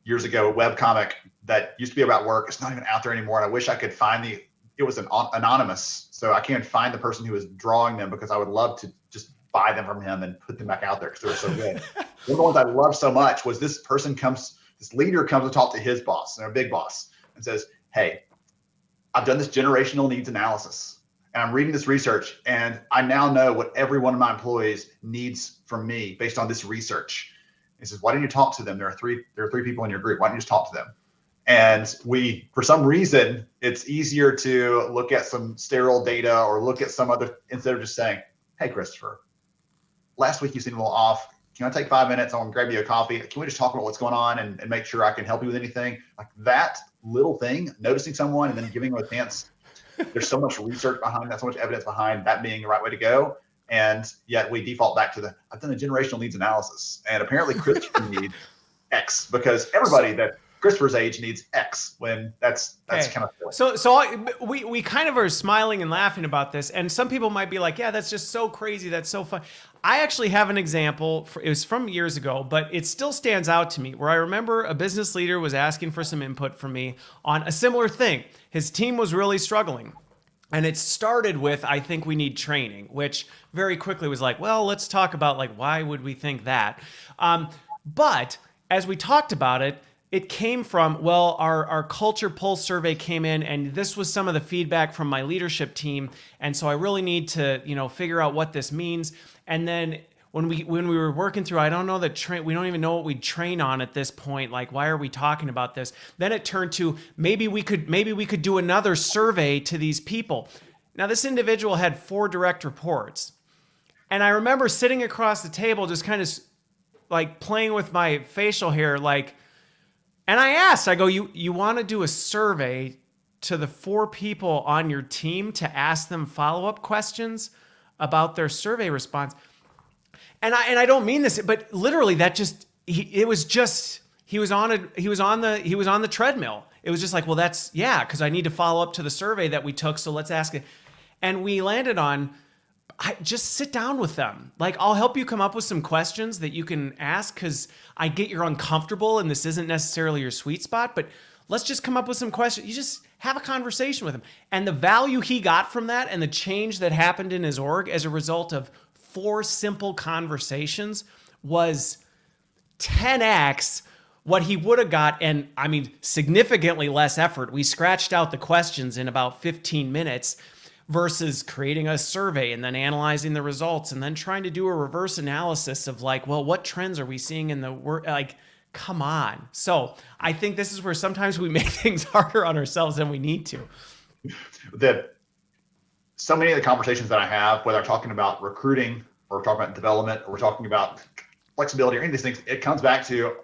Years ago, a webcomic that used to be about work, it's not even out there anymore. And I wish I could find it was anonymous. So I can't find the person who was drawing them, because I would love to just buy them from him and put them back out there because they were so good. One of the ones I loved so much was this leader comes to talk to his boss, their big boss, and says, hey, I've done this generational needs analysis and I'm reading this research, and I now know what every one of my employees needs from me based on this research. He says, why don't you talk to them? There are three people in your group. Why don't you just talk to them? And for some reason, it's easier to look at some sterile data or look at some other, instead of just saying, hey, Christopher, last week you seemed a little off. Can I take 5 minutes? I want to grab you a coffee. Can we just talk about what's going on and make sure I can help you with anything? Like that little thing, noticing someone and then giving them a chance. There's so much research behind that, so much evidence behind that being the right way to go. And yet we default back to I've done a generational needs analysis, and apparently Christopher needs X, because everybody that Christopher's age needs X, when that's Okay. kind of We kind of are smiling and laughing about this, and some people might be like, "Yeah, that's just so crazy. That's so fun." I actually have an example. It was from years ago, but it still stands out to me. Where I remember a business leader was asking for some input from me on a similar thing. His team was really struggling. And it started with, I think we need training, which very quickly was like, well, let's talk about like, why would we think that? But as we talked about it, it came from, well, our culture pulse survey came in, and this was some of the feedback from my leadership team. And so I really need to, figure out what this means. And then when we were working through, I don't know that we don't even know what we train on at this point. Like, why are we talking about this? Then it turned to maybe we could do another survey to these people. Now, this individual had 4 direct reports. And I remember sitting across the table, just kind of like playing with my facial hair, like, and I asked, I go, you want to do a survey to the 4 people on your team to ask them follow-up questions about their survey response? And I don't mean this, but literally that just, he was on the treadmill. It was just like, well, because I need to follow up to the survey that we took. So let's ask it. And we landed on, just sit down with them. Like, I'll help you come up with some questions that you can ask, because I get you're uncomfortable and this isn't necessarily your sweet spot, but let's just come up with some questions. You just have a conversation with him. And the value he got from that and the change that happened in his org as a result of 4 simple conversations was 10x what he would have got. And I mean, significantly less effort. We scratched out the questions in about 15 minutes versus creating a survey and then analyzing the results and then trying to do a reverse analysis of like, well, what trends are we seeing in the work? Like, come on. So I think this is where sometimes we make things harder on ourselves than we need to. So many of the conversations that I have, whether I'm talking about recruiting or we're talking about development or we're talking about flexibility or any of these things, it comes back to,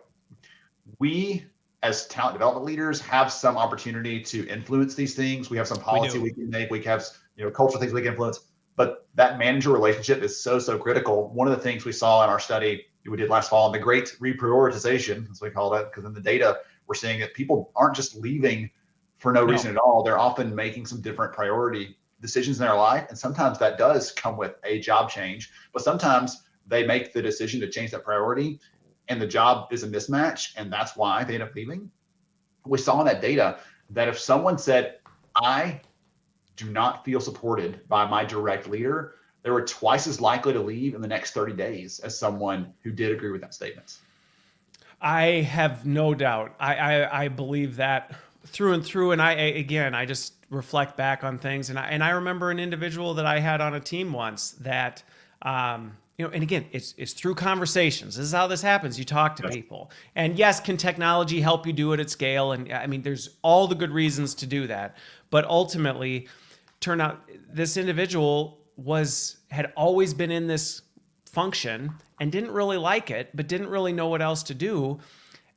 we as talent development leaders have some opportunity to influence these things. We have some policy we can make. We have cultural things we can influence. But that manager relationship is so critical. One of the things we saw in our study we did last fall, and the great reprioritization, as we call it, because in the data we're seeing that people aren't just leaving for no reason at all. They're often making some different priority decisions in their life. And sometimes that does come with a job change, but sometimes they make the decision to change that priority and the job is a mismatch. And that's why they end up leaving. We saw in that data that if someone said, I do not feel supported by my direct leader, they were twice as likely to leave in the next 30 days as someone who did agree with that statement. I have no doubt. I believe that through and through. And I just reflect back on things. And I remember an individual that I had on a team once that, and again, it's through conversations. This is how this happens. You talk to people. And yes, can technology help you do it at scale? And I mean, there's all the good reasons to do that. But ultimately, turned out this individual had always been in this function and didn't really like it, but didn't really know what else to do,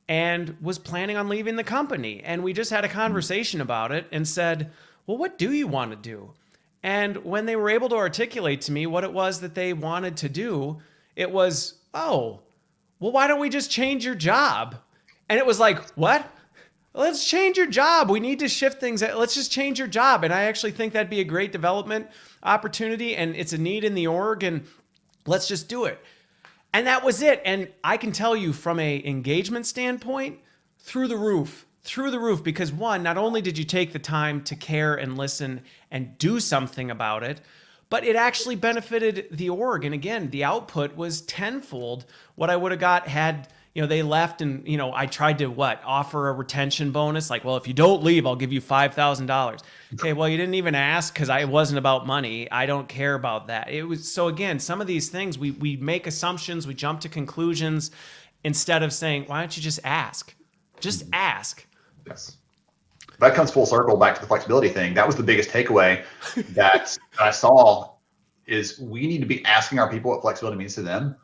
and was planning on leaving the company. And we just had a conversation about it and said, well, what do you want to do? And when they were able to articulate to me what it was that they wanted to do, it was, oh, well, why don't we just change your job? And it was like, what? Let's change your job. We need to shift things. Let's just change your job. And I actually think that'd be a great development opportunity, and it's a need in the org, and let's just do it. And that was it. And I can tell you from a engagement standpoint, through the roof, because one, not only did you take the time to care and listen and do something about it, but it actually benefited the org. And again, the output was tenfold what I would have got had, they left. And, I tried to offer a retention bonus. Like, well, if you don't leave, I'll give you $5,000. Okay. Well, you didn't even ask, because it wasn't about money. I don't care about that. It was, so again, some of these things, we make assumptions, we jump to conclusions instead of saying, why don't you just ask? Just ask. Yes. That comes full circle back to the flexibility thing. That was the biggest takeaway that I saw, is we need to be asking our people what flexibility means to them,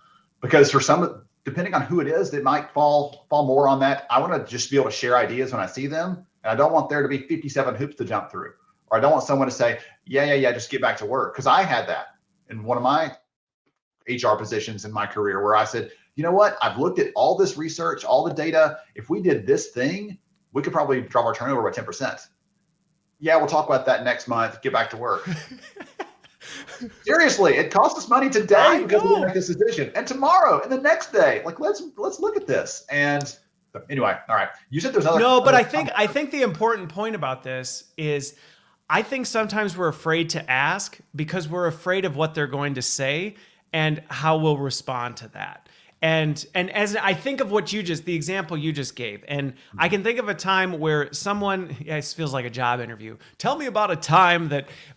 because for some, depending on who it is, that might fall more on that. I want to just be able to share ideas when I see them. And I don't want there to be 57 hoops to jump through, or I don't want someone to say, yeah, just get back to work. Cause I had that in one of my HR positions in my career, where I said, you know what? I've looked at all this research, all the data. If we did this thing, we could probably drop our turnover by 10%. Yeah, we'll talk about that next month. Get back to work. Seriously, it costs us money today because we didn't make this decision, and tomorrow, and the next day. Like, let's look at this. And anyway, all right. You said there's other. No, but I think the important point about this is, I think sometimes we're afraid to ask because we're afraid of what they're going to say and how we'll respond to that. And as I think of the example you just gave, and I can think of a time where someone, it feels like a job interview. Tell me about a time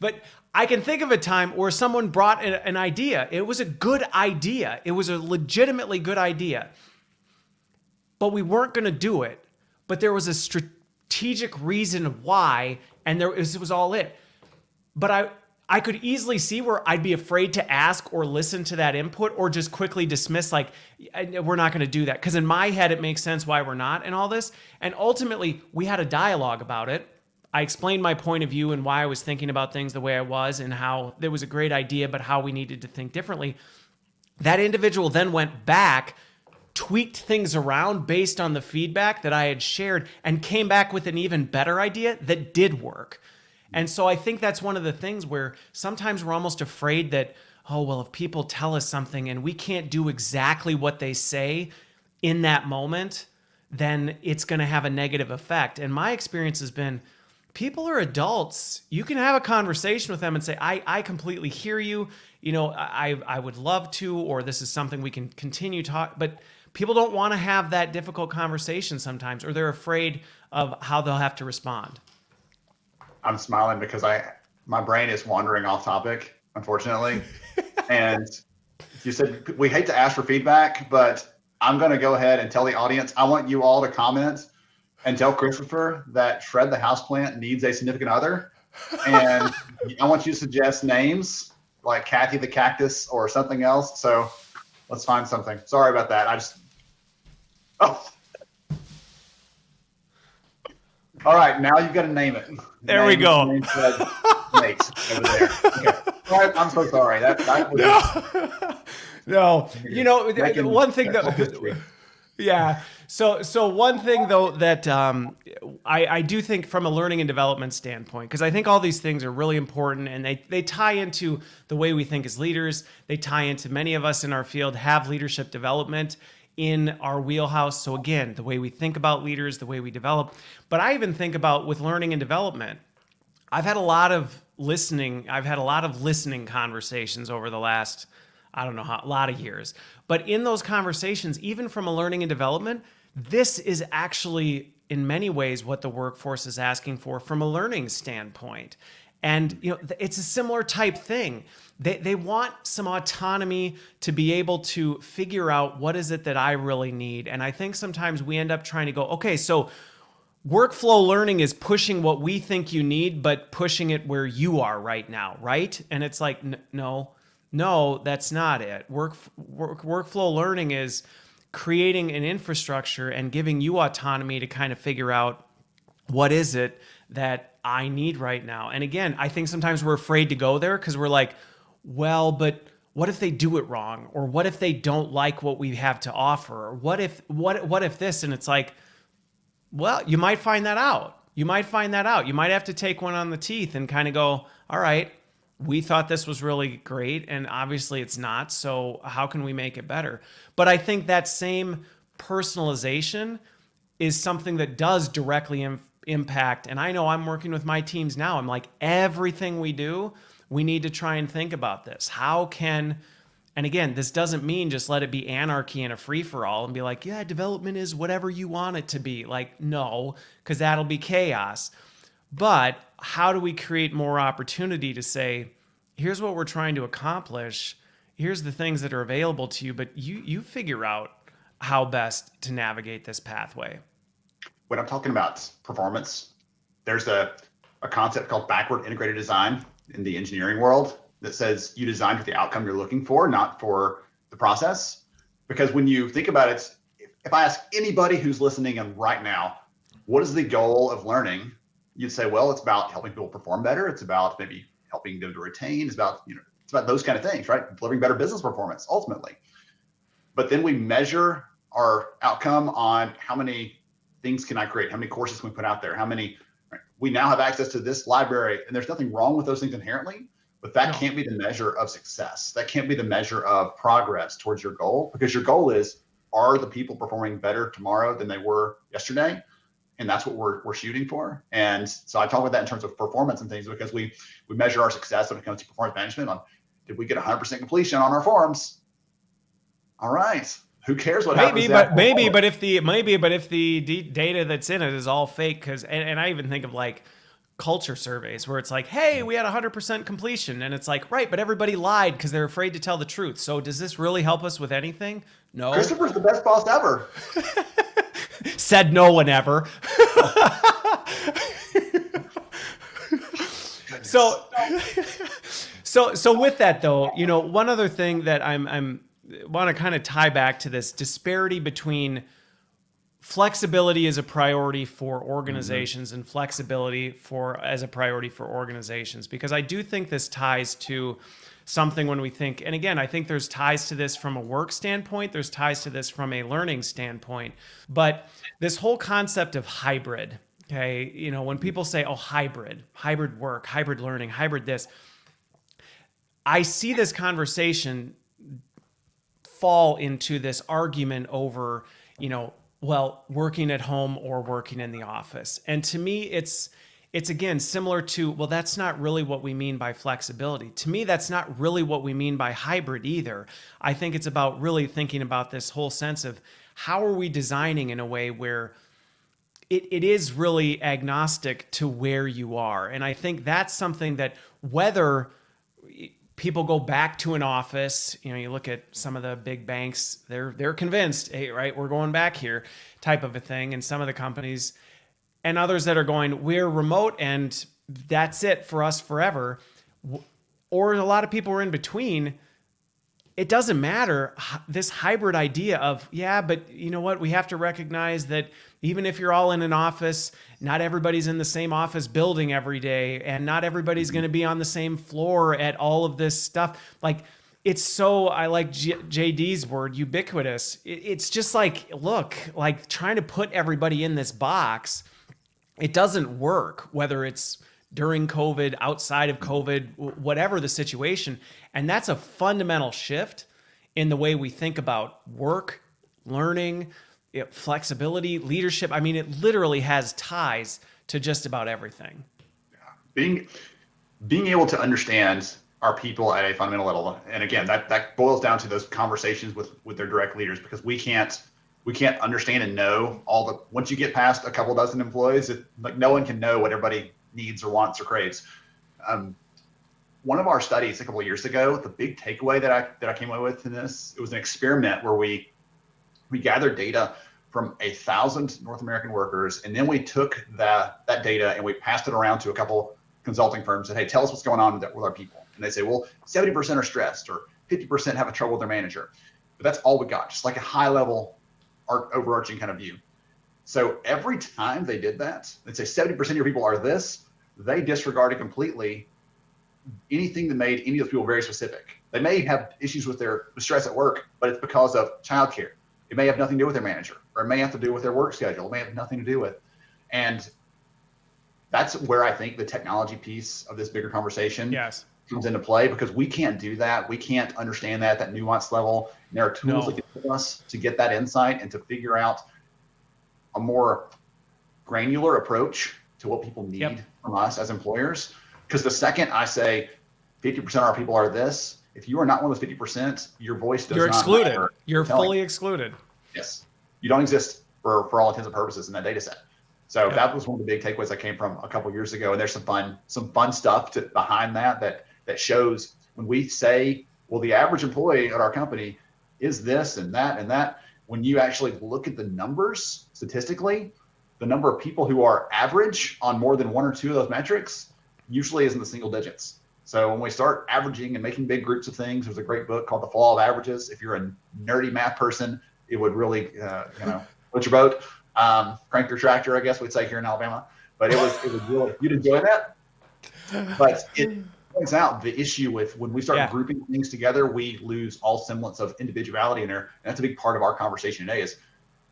but I can think of a time where someone brought an idea. It was a good idea. It was a legitimately good idea, but we weren't going to do it. But there was a strategic reason why, and it was all it. But I could easily see where I'd be afraid to ask or listen to that input, or just quickly dismiss, like, we're not going to do that. Because in my head, it makes sense why we're not and all this. And ultimately, we had a dialogue about it. I explained my point of view and why I was thinking about things the way I was, and how there was a great idea, but how we needed to think differently. That individual then went back, tweaked things around based on the feedback that I had shared, and came back with an even better idea that did work. And so I think that's one of the things where sometimes we're almost afraid that, oh, well, if people tell us something and we can't do exactly what they say in that moment, then it's going to have a negative effect. And my experience has been, people are adults. You can have a conversation with them and say, I completely hear you. You know, I would love to, or this is something we can continue talk. But people don't want to have that difficult conversation sometimes, or they're afraid of how they'll have to respond. I'm smiling because my brain is wandering off topic, unfortunately. And you said we hate to ask for feedback, but I'm going to go ahead and tell the audience, I want you all to comment and tell Christopher that Shred the Houseplant needs a significant other. And I want you to suggest names like Kathy the Cactus or something else. So let's find something. Sorry about that. All right, now you've got to name it. There we go. Nate over there. Okay. All right, I'm so sorry. That was no. You know, one thing that yeah. So one thing though that I do think from a learning and development standpoint, because I think all these things are really important, and they tie into the way we think as leaders. They tie into, many of us in our field have leadership development in our wheelhouse. So again, the way we think about leaders, the way we develop. But I even think about with learning and development, I've had a lot of listening conversations over the last, I don't know how, a lot of years. But in those conversations, even from a learning and development, this is actually in many ways what the workforce is asking for from a learning standpoint. And you know, it's a similar type thing. They want some autonomy to be able to figure out what is it that I really need. And I think sometimes we end up trying to go, okay, so workflow learning is pushing what we think you need, but pushing it where you are right now, right? And it's like, no, that's not it. Workflow learning is creating an infrastructure and giving you autonomy to kind of figure out what is it that I need right now. And again, I think sometimes we're afraid to go there because we're like, well, but what if they do it wrong? Or what if they don't like what we have to offer? Or what if this? And it's like, well, you might find that out. You might have to take one on the teeth and kind of go, all right, we thought this was really great, and obviously it's not. So how can we make it better? But I think that same personalization is something that does directly impact. And I know I'm working with my teams now. I'm like, everything we do, we need to try and think about this. And again, this doesn't mean just let it be anarchy and a free-for-all and be like, yeah, development is whatever you want it to be. Like, no, because that'll be chaos. But how do we create more opportunity to say, here's what we're trying to accomplish. Here's the things that are available to you, but you figure out how best to navigate this pathway. When I'm talking about performance, there's a concept called backward integrated design in the engineering world that says you design for the outcome you're looking for, not for the process. Because when you think about it, if I ask anybody who's listening in right now, what is the goal of learning? You'd say, well, it's about helping people perform better. It's about maybe helping them to retain. It's about those kind of things, right? Delivering better business performance ultimately. But then we measure our outcome on how many things can I create? How many courses can we put out there? How many, right? We now have access to this library, and there's nothing wrong with those things inherently, but that can't be the measure of success. That can't be the measure of progress towards your goal, because your goal is, are the people performing better tomorrow than they were yesterday? And that's what we're shooting for. And so I talk about that in terms of performance and things, because we measure our success when it comes to performance management on, did we get 100% completion on our forums? All right. Who cares what happens? But if the data that's in it is all fake, because and I even think of like culture surveys where it's like, hey, we had 100% completion, and it's like, right, but everybody lied because they're afraid to tell the truth. So does this really help us with anything? No. Christopher's the best boss ever. Said no one ever. So with that though, you know, one other thing that I'm want to kind of tie back to this disparity between flexibility as a priority for organizations and flexibility as a priority for organizations, because I do think this ties to something when we think, and again, I think there's ties to this from a work standpoint, there's ties to this from a learning standpoint, but this whole concept of hybrid, okay, you know, when people say, oh, hybrid work, hybrid learning, hybrid this, I see this conversation fall into this argument over, you know, well, working at home or working in the office. And to me, it's again similar to, well, that's not really what we mean by flexibility. To me, that's not really what we mean by hybrid either. I think it's about really thinking about this whole sense of how are we designing in a way where it is really agnostic to where you are. And I think that's something that whether people go back to an office, you know, you look at some of the big banks, they're convinced, hey, right, we're going back here type of a thing. And some of the companies and others that are going, we're remote and that's it for us forever. Or a lot of people are in between. It doesn't matter. This hybrid idea of, yeah, but you know what? We have to recognize that even if you're all in an office, not everybody's in the same office building every day, and not everybody's going to be on the same floor at all of this stuff. Like, it's so, I like JD's word, ubiquitous. It's just like, look, like trying to put everybody in this box, it doesn't work, whether it's during COVID, outside of COVID, whatever the situation. And that's a fundamental shift in the way we think about work, learning, flexibility, leadership. I mean, it literally has ties to just about everything. Being able to understand our people at a fundamental level. And again, that boils down to those conversations with their direct leaders, because we can't understand and know once you get past a couple dozen employees, like no one can know what everybody needs or wants or craves. One of our studies a couple of years ago, the big takeaway that I came away with in this, it was an experiment where we gathered data from 1,000 North American workers, and then we took that data and we passed it around to a couple consulting firms and said, hey, tell us what's going on with our people. And they say, well, 70% are stressed or 50% have trouble with their manager. But that's all we got, just like a high level overarching kind of view. So every time they did that, they'd say 70% of your people are this, they disregarded completely anything that made any of those people very specific. They may have issues with stress at work, but it's because of childcare. It may have nothing to do with their manager, or it may have to do with their work schedule. It may have nothing to do with. And that's where I think the technology piece of this bigger conversation comes into play, because we can't do that. We can't understand that nuance level. And there are tools that can help us to get that insight and to figure out a more granular approach to what people need from us as employers. Because the second I say 50% of our people are this, if you are not one of those 50%, your voice does not matter. You're excluded. You're fully excluded. Yes. You don't exist for all intents and purposes in that data set. So that was one of the big takeaways that came from a couple of years ago. And there's some fun stuff behind that shows when we say, well, the average employee at our company is this and that, when you actually look at the numbers statistically, the number of people who are average on more than one or two of those metrics usually is in the single digits. So when we start averaging and making big groups of things, there's a great book called The Fall of Averages. If you're a nerdy math person, it would really, put your boat, crank your tractor, I guess we'd say here in Alabama. But it was really, you'd enjoy that. But it points out the issue with when we start grouping things together, we lose all semblance of individuality in there. And that's a big part of our conversation today is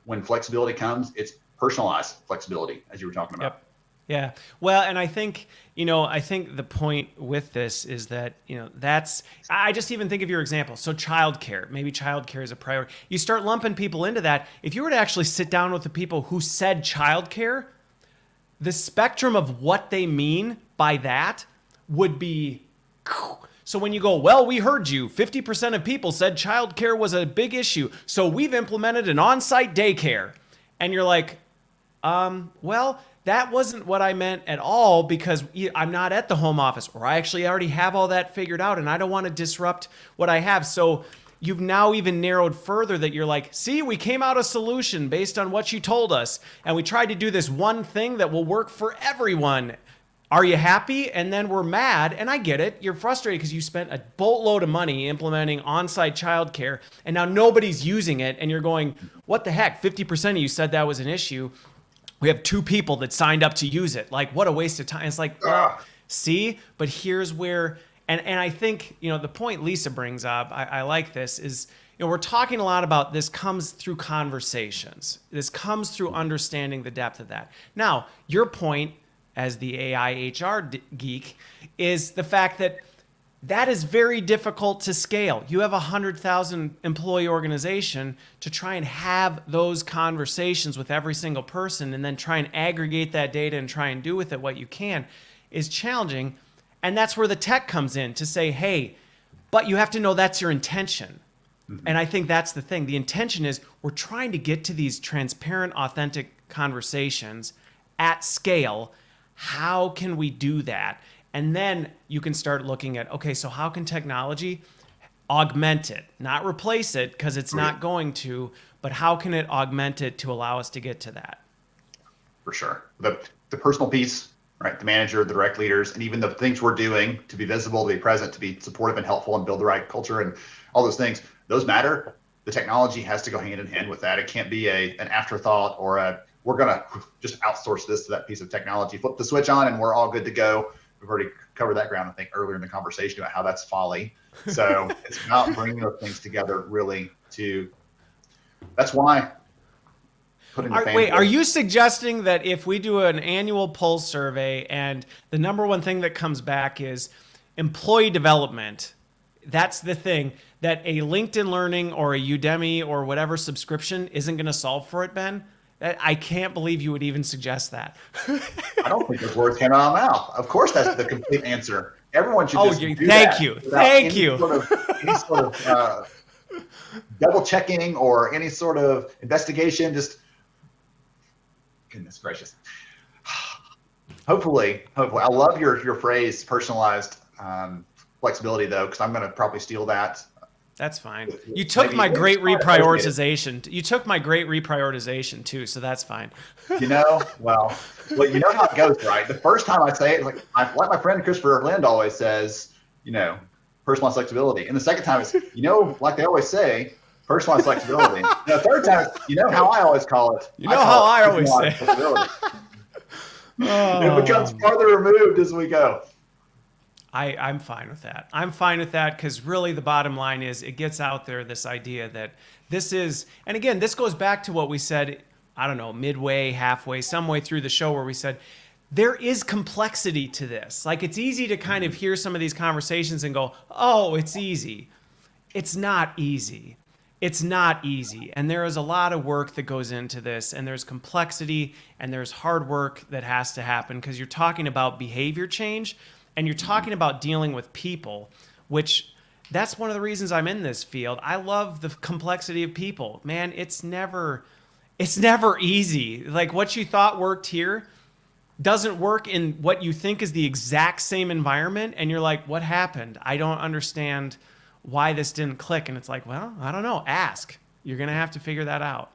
when flexibility comes, it's personalized flexibility, as you were talking about. Yep. Yeah. Well, and I think, I think the point with this is that, I just even think of your example. So childcare, maybe childcare is a priority. You start lumping people into that. If you were to actually sit down with the people who said childcare, the spectrum of what they mean by that would be. So when you go, well, we heard you, 50% of people said childcare was a big issue, so we've implemented an on-site daycare. And you're like, well, that wasn't what I meant at all, because I'm not at the home office, or I actually already have all that figured out and I don't want to disrupt what I have. So you've now even narrowed further that you're like, see, we came out a solution based on what you told us. And we tried to do this one thing that will work for everyone. Are you happy? And then we're mad. And I get it. You're frustrated because you spent a boatload of money implementing on-site childcare and now nobody's using it. And you're going, what the heck? 50% of you said that was an issue. We have 2 people that signed up to use it. Like, what a waste of time. It's like, well, see, but here's where, and I think, the point Lisa brings up, I like this, is, we're talking a lot about this comes through conversations. This comes through understanding the depth of that. Now, your point as the AI HR geek is the fact that that is very difficult to scale. You have a 100,000 employee organization. To try and have those conversations with every single person and then try and aggregate that data and try and do with it what you can is challenging. And that's where the tech comes in to say, hey, but you have to know that's your intention. Mm-hmm. And I think that's the thing. The intention is we're trying to get to these transparent, authentic conversations at scale. How can we do that? And then you can start looking at, okay, so how can technology augment it? Not replace it, because it's not going to, but how can it augment it to allow us to get to that? For sure. The personal piece, right? The manager, the direct leaders, and even the things we're doing to be visible, to be present, to be supportive and helpful and build the right culture and all those things, those matter. The technology has to go hand in hand with that. It can't be an afterthought or we're going to just outsource this to that piece of technology, flip the switch on and we're all good to go. We've already covered that ground, I think, earlier in the conversation about how that's folly. So it's about bringing those things together really that's why putting the Wait, are you suggesting that if we do an annual pulse survey and the number one thing that comes back is employee development, that's the thing, that a LinkedIn Learning or a Udemy or whatever subscription isn't going to solve for it, Ben? I can't believe you would even suggest that. I don't think those words came out of my mouth. Of course, that's the complete answer. Everyone should just do thank you. Thank you. Any sort of double checking or any sort of investigation. Just goodness gracious. Hopefully, I love your phrase, personalized flexibility, though, because I'm going to probably steal that. That's fine. You took my great reprioritization. You took my great reprioritization too, so that's fine. Well, you know how it goes, right? The first time I say it, like my friend Christopher Lind always says, personalized flexibility. And the second time it's, like they always say, personalized flexibility. And the third time it's, how I always call it. I always say. It becomes farther removed as we go. I'm fine with that. I'm fine with that because really the bottom line is it gets out there, this idea that this is, and again, this goes back to what we said, I don't know, midway, halfway, some way through the show where we said, there is complexity to this. Like it's easy to kind of hear some of these conversations and go, oh, it's easy. It's not easy. It's not easy. And there is a lot of work that goes into this, and there's complexity and there's hard work that has to happen because you're talking about behavior change. And you're talking about dealing with people, which that's one of the reasons I'm in this field. I love the complexity of people. Man, it's never easy. Like what you thought worked here doesn't work in what you think is the exact same environment. And you're like, what happened? I don't understand why this didn't click. And it's like, well, I don't know. Ask. You're going to have to figure that out.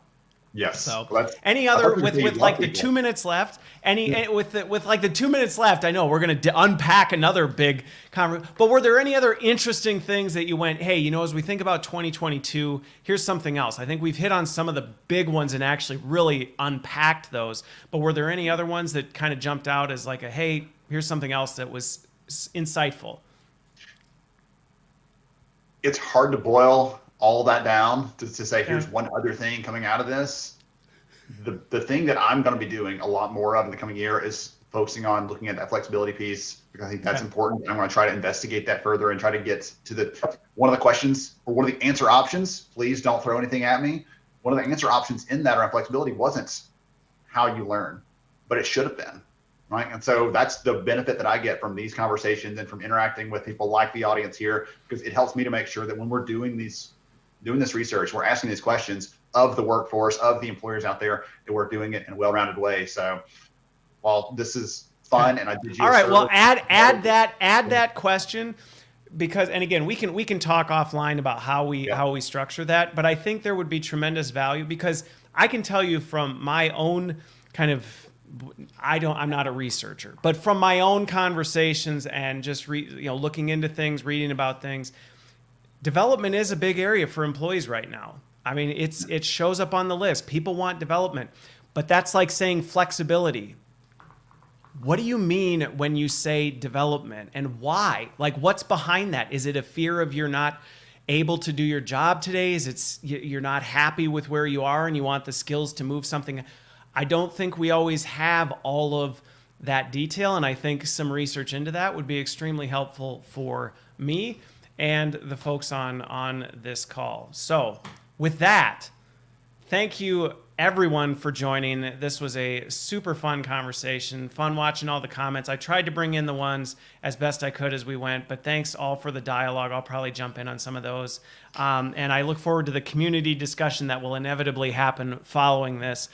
Yes. So any other with like the 2 minutes left, with like the 2 minutes left, I know we're going to unpack another big conversation, but were there any other interesting things that you went, hey, as we think about 2022, here's something else. I think we've hit on some of the big ones and actually really unpacked those, but were there any other ones that kind of jumped out as like hey, here's something else that was insightful? It's hard to boil all that down to say here's one other thing coming out of this, the thing that I'm going to be doing a lot more of in the coming year is focusing on looking at that flexibility piece, because I think that's important. I'm going to try to investigate that further and try to get to one of the questions or one of the answer options. Please don't throw anything at me. One of the answer options in that around flexibility wasn't how you learn, but it should have been, right? And so that's the benefit that I get from these conversations and from interacting with people like the audience here, because it helps me to make sure that when we're doing this research, we're asking these questions of the workforce, of the employers out there, that we're doing it in a well-rounded way. So while this is fun, and I did you all right, well, add that question, because, and again, we can talk offline about how we structure that, but I think there would be tremendous value, because I can tell you from my own kind of, I'm not a researcher, but from my own conversations and just looking into things, reading about things, development is a big area for employees right now. I mean, it shows up on the list. People want development, but that's like saying flexibility. What do you mean when you say development, and why? Like, what's behind that? Is it a fear of you're not able to do your job today? Is it you're not happy with where you are and you want the skills to move something? I don't think we always have all of that detail, and I think some research into that would be extremely helpful for me and the folks on this call. So with that, thank you everyone for joining. This was a super fun conversation, fun watching all the comments. I tried to bring in the ones as best I could as we went, but thanks all for the dialogue. I'll probably jump in on some of those. And I look forward to the community discussion that will inevitably happen following this.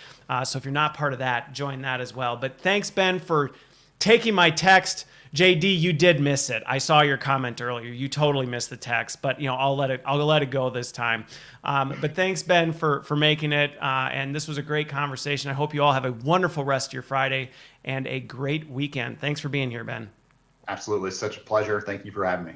So if you're not part of that, join that as well. But thanks, Ben, for taking my text. JD, you did miss it. I saw your comment earlier. You totally missed the text, but I'll let it go this time. But thanks, Ben, for making it. And this was a great conversation. I hope you all have a wonderful rest of your Friday and a great weekend. Thanks for being here, Ben. Absolutely. Such a pleasure. Thank you for having me.